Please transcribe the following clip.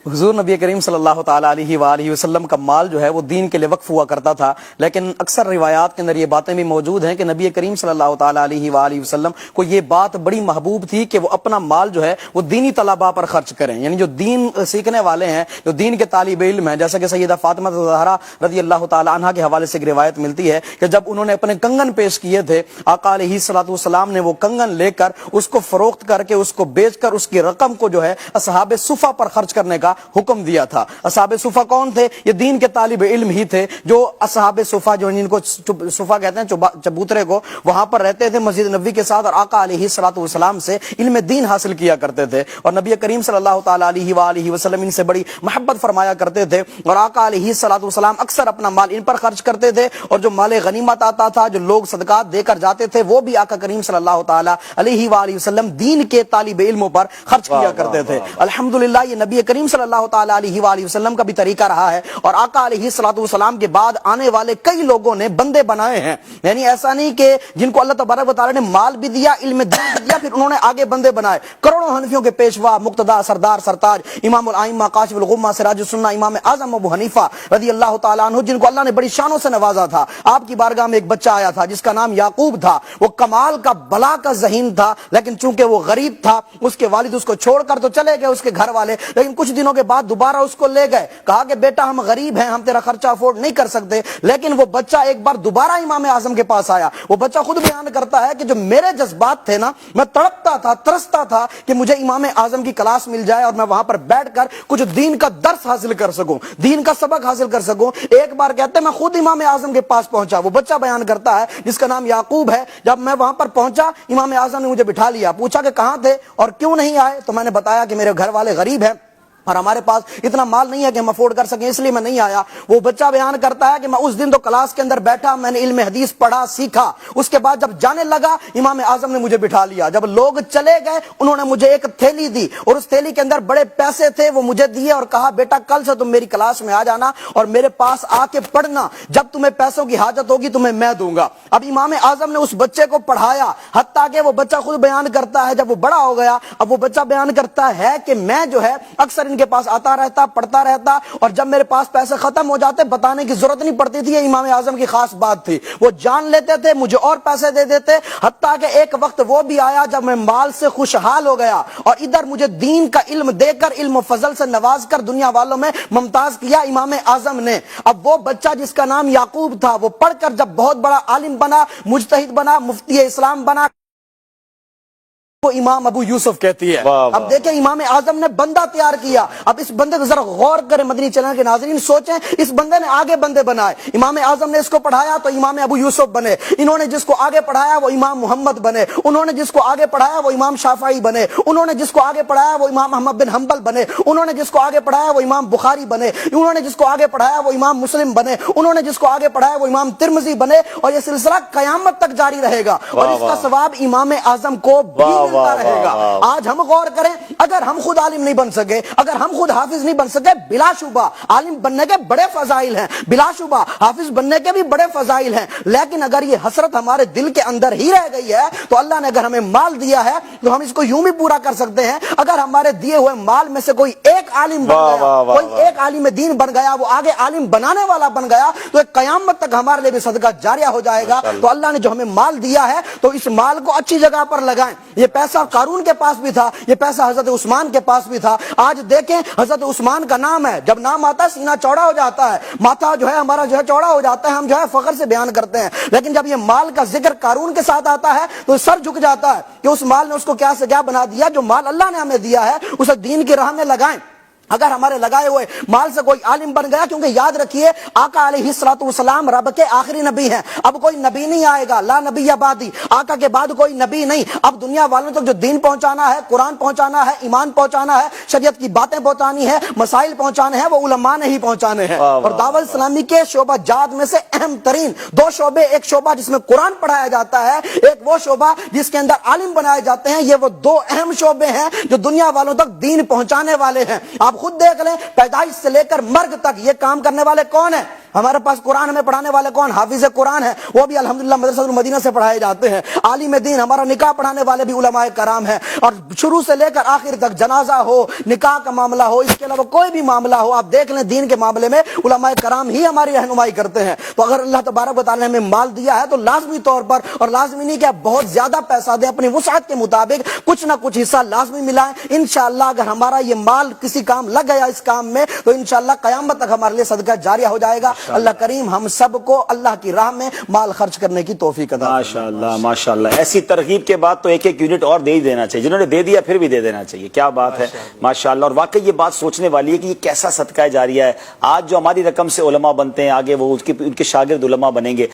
حضور نبی کریم صلی اللہ تعالیٰ علیہ وآلہ وسلم کا مال جو ہے وہ دین کے لیے وقف ہوا کرتا تھا، لیکن اکثر روایات کے اندر یہ باتیں بھی موجود ہیں کہ نبی کریم صلی اللہ تعالیٰ علیہ وآلہ وسلم کو یہ بات بڑی محبوب تھی کہ وہ اپنا مال جو ہے وہ دینی طلباء پر خرچ کریں، یعنی جو دین سیکھنے والے ہیں، جو دین کے طالب علم ہیں، جیسا کہ سیدہ فاطمہ زہرا رضی اللہ تعالیٰ عنہا کے حوالے سے ایک روایت ملتی ہے کہ جب انہوں نے اپنے کنگن پیش کیے تھے، آقا علیہ الصلوۃ والسلام نے وہ کنگن لے کر اس کو فروخت کر کے اس کو بیچ کر اس کی رقم کو جو ہے اصحاب صفہ پر خرچ کرنے کا حکم دیا تھا۔ اصحاب صفہ کون تھے؟ یہ دین کے طالب علم ہی تھے، جو اصحاب صفہ جو جن کو صفہ کہتے ہیں چبوترے کو، وہاں پر رہتے تھے مسجد نبوی کے ساتھ اور آقا علیہ الصلوۃ والسلام سے علم دین حاصل کیا کرتے تھے، اور نبی کریم صلی اللہ تعالیٰ علیہ وآلہ وسلم ان سے بڑی محبت فرمایا کرتے تھے، اور آقا علیہ الصلوۃ والسلام اکثر اپنا مال ان پر خرچ کرتے تھے، اور جو مال غنیمت آتا تھا، جو لوگ صدقات دے کر جاتے تھے، وہ بھی آقا کریم صلی اللہ تعالیٰ علیہ وآلہ وسلم دین کے طالب علموں پر خرچ کیا کرتے تھے۔ الحمدللہ یہ نبی کریم صلی اللہ تعالیٰ علیہ وآلہ وسلم کا بھی طریقہ رہا ہے، اور آقا علیہ الصلوۃ والسلام کے بعد آنے والے کئی لوگوں نے بندے بنائے ہیں، یعنی ایسا نہیں کہ جن کو اللہ تبارک و تعالیٰ نے مال بھی دیا، علم دین بھی دیا، پھر انہوں نے آگے بندے بنائے۔ کروڑوں حنفیوں کے پیشوا، مقتدا، سردار، سرتاج، امام الائمہ، کاشف الغمہ، سراج السنہ، امام اعظم ابو حنیفہ رضی اللہ تعالیٰ عنہ، جن کو اللہ نے بڑی شانوں سے نوازا تھا۔ آپ کی بارگاہ میں ایک بچہ آیا تھا جس کا نام یعقوب تھا، وہ کمال کا بلا کا ذہین تھا، لیکن چونکہ وہ غریب تھا، اس کے والد اس کو چھوڑ کر تو چلے گئے، اس کے گھر والے، لیکن کچھ دنوں کے بعد دوبارہ اس کو لے گئے، کہا کہ بیٹا ہم غریب ہیں، ہم تیرا خرچہ افورڈ نہیں کر سکتے، لیکن وہ بچہ ایک بار دوبارہ امام اعظم کے پاس آیا۔ وہ بچہ خود بیان کرتا ہے کہ جو میرے جذبات تھے نا، میں تڑپتا تھا، ترستا تھا کہ مجھے امام اعظم کی کلاس مل جائے اور میں وہاں پر بیٹھ کر کچھ دین کا درس حاصل کر سکوں، دین کا سبق حاصل کر سکوں۔ ایک بار کہتے ہیں میں خود امام اعظم کے پاس پہنچا، وہ بچہ بیان کرتا ہے جس کا نام یعقوب ہے، جب میں وہاں پر پہنچا امام اعظم نے مجھے بٹھا لیا، پوچھا کہ کہاں تھے اور کیوں نہیں آئے، تو میں نے بتایا کہ میرے گھر والے غریب ہیں اور ہمارے پاس اتنا مال نہیں ہے کہ ہم افورڈ کر سکیں، اس لیے میں نہیں آیا۔ وہ بچہ بیان کرتا ہے کہ میں اس دن تو کلاس کے اندر بیٹھا، میں نے علم حدیث پڑھا، سیکھا، اس کے بعد جب جانے لگا امام اعظم نے مجھے بٹھا لیا، جب لوگ چلے گئے انہوں نے مجھے ایک تھیلی دی اور اس تھیلی کے اندر بڑے پیسے تھے، وہ مجھے دیے اور کہا بیٹا کل سے تم میری کلاس میں آ جانا اور میرے پاس آ کے پڑھنا، جب تمہیں پیسوں کی حاجت ہوگی تمہیں میں دوں گا۔ اب امام اعظم نے اس بچے کو پڑھایا، حتیٰ کہ وہ بچہ خود بیان کرتا ہے جب وہ بڑا ہو گیا، اب وہ بچہ بیان کرتا ہے کہ میں جو ہے اکثر ان کے پاس آتا رہتا، پڑھتا رہتا، اور جب میرے پاس پیسے ختم ہو جاتے بتانے کی ضرورت نہیں پڑتی تھی، یہ امام اعظم کی خاص بات تھی، وہ جان لیتے تھے، مجھے اور پیسے دے دیتے، حتیٰ کہ ایک وقت وہ بھی آیا جب میں مال سے خوشحال ہو گیا اور ادھر مجھے دین کا علم دے کر، علم و فضل سے نواز کر دنیا والوں میں ممتاز کیا امام اعظم نے۔ اب وہ بچہ جس کا نام یعقوب تھا، وہ پڑھ کر جب بہت بڑا عالم بنا، مجتہد بنا، مفتی اسلام بنا، وہ امام ابو یوسف کہتی ہے۔ اب دیکھیں امام اعظم نے بندہ تیار کیا، اب اس بندے کو ذرا غور کریں، مدنی چینل کے ناظرین سوچیں، اس بندے نے آگے بندے بنائے، امام اعظم نے اس کو پڑھایا تو امام ابو یوسف بنے، انہوں نے جس کو آگے پڑھایا وہ امام محمد بنے، انہوں نے جس کو آگے پڑھایا وہ امام شافعی بنے، انہوں نے جس کو آگے پڑھایا وہ امام احمد بن حنبل بنے، انہوں نے جس کو آگے پڑھایا وہ امام بخاری بنے، انہوں نے جس کو آگے پڑھایا وہ امام مسلم بنے، انہوں نے جس کو آگے پڑھایا وہ امام ترمذی بنے، اور یہ سلسلہ قیامت تک جاری رہے گا، اور اس کا ثواب امام اعظم کو بھی ملتا رہے گا۔ آج ہم غور کریں، اگر ہم خود عالم نہیں بن سکے، اگر ہم خود حافظ نہیں بن سکے، بلا شبہ عالم بننے کے بڑے فضائل ہیں، بلا شبہ حافظ بننے کے بھی بڑے فضائل ہیں، لیکن اگر یہ حسرت ہمارے دل کے اندر ہی رہ گئی ہے تو اللہ نے اگر ہمیں مال دیا ہے تو ہم اس کو یوں بھی پورا کر سکتے ہیں، اگر ہمارے دیے ہوئے مال میں سے کوئی ایک عالم بن گیا، کوئی ایک عالم دین بن گیا، وہ آگے عالم بنانے والا بن گیا، تو ایک قیامت تک ہمارے لیے بھی صدقہ جاریہ ہو جائے گا۔ تو اللہ نے جو ہمیں مال دیا ہے تو اس مال کو اچھی جگہ پر لگائیں۔ یہ پیسہ قارون کے پاس بھی تھا، یہ پیسہ حضرت عثمان کے پاس بھی تھا۔ آج دیکھیں حضرت عثمان کا نام ہے، جب نام آتا ہے سینہ چوڑا ہو جاتا ہے، ماتھا جو ہے ہمارا جو ہے چوڑا ہو جاتا ہے، ہم جو ہے فخر سے بیان کرتے ہیں، لیکن جب یہ مال کا ذکر قارون کے ساتھ آتا ہے تو سر جھک جاتا ہے کہ اس مال نے اس کو کیا سے کیا بنا دیا۔ جو مال اللہ نے ہمیں دیا ہے اسے دین کی راہ میں لگائیں۔ اگر ہمارے لگائے ہوئے مال سے کوئی عالم بن گیا، کیونکہ یاد رکھیے آقا علیہ الصلوۃ والسلام رب کے آخری نبی ہیں، اب کوئی نبی نہیں آئے گا، لا نبی بعدی، آقا کے بعد کوئی نبی نہیں، اب دنیا والوں تک جو دین پہنچانا ہے، قرآن پہنچانا ہے، ایمان پہنچانا ہے، شریعت کی باتیں پہنچانی ہے، مسائل پہنچانے ہیں، وہ علماء نے ہی پہنچانے ہیں۔ اور دعوت اسلامی کے شعبہ جات میں سے اہم ترین دو شعبے، ایک شعبہ جس میں قرآن پڑھایا جاتا ہے، ایک وہ شعبہ جس کے اندر عالم بنائے جاتے ہیں، یہ وہ دو اہم شعبے ہیں جو دنیا والوں تک دین پہنچانے والے ہیں۔ آپ خود دیکھ لیں پیدائش سے لے کر مرگ تک یہ کام کرنے والے کون ہیں؟ ہمارے پاس قرآن ہمیں پڑھانے والے کون؟ حافظ قرآن ہیں، وہ بھی الحمدللہ مدرسہ المدینہ سے پڑھائے جاتے ہیں۔ عالم دین ہمارا نکاح پڑھانے والے بھی علماء کرام ہیں، اور شروع سے لے کر آخر تک جنازہ ہو، نکاح کا معاملہ ہو، اس کے علاوہ کوئی بھی معاملہ ہو، آپ دیکھ لیں دین کے معاملے میں علماء کرام ہی ہماری رہنمائی کرتے ہیں۔ تو اگر اللہ تبارک و تعالیٰ نے ہمیں مال دیا ہے تو لازمی طور پر، اور لازمی نہیں کہ آپ بہت زیادہ پیسہ دیں، اپنی وسعت کے مطابق کچھ نہ کچھ حصہ لازمی ملائیں۔ انشاءاللہ اگر ہمارا یہ مال کسی کام لگ گیا اس کام میں تو انشاءاللہ قیامت تک ہمارے لیے صدقہ جاریہ ہو جائے گا۔ اللہ کریم ہم سب کو اللہ کی راہ میں مال خرچ کرنے کی توفیق عطا فرمائے۔ ماشاءاللہ ماشاءاللہ، ایسی ترغیب کے بعد تو ایک ایک یونٹ اور دے ہی دینا چاہیے، جنہوں نے دے دیا پھر بھی دے دینا چاہیے۔ کیا بات ہے ماشاءاللہ، اور واقعی یہ بات سوچنے والی ہے کہ یہ کیسا صدقہ جاریہ ہے۔ آج جو ہماری رقم سے علماء بنتے ہیں، آگے وہ ان کے شاگرد علماء بنیں گے۔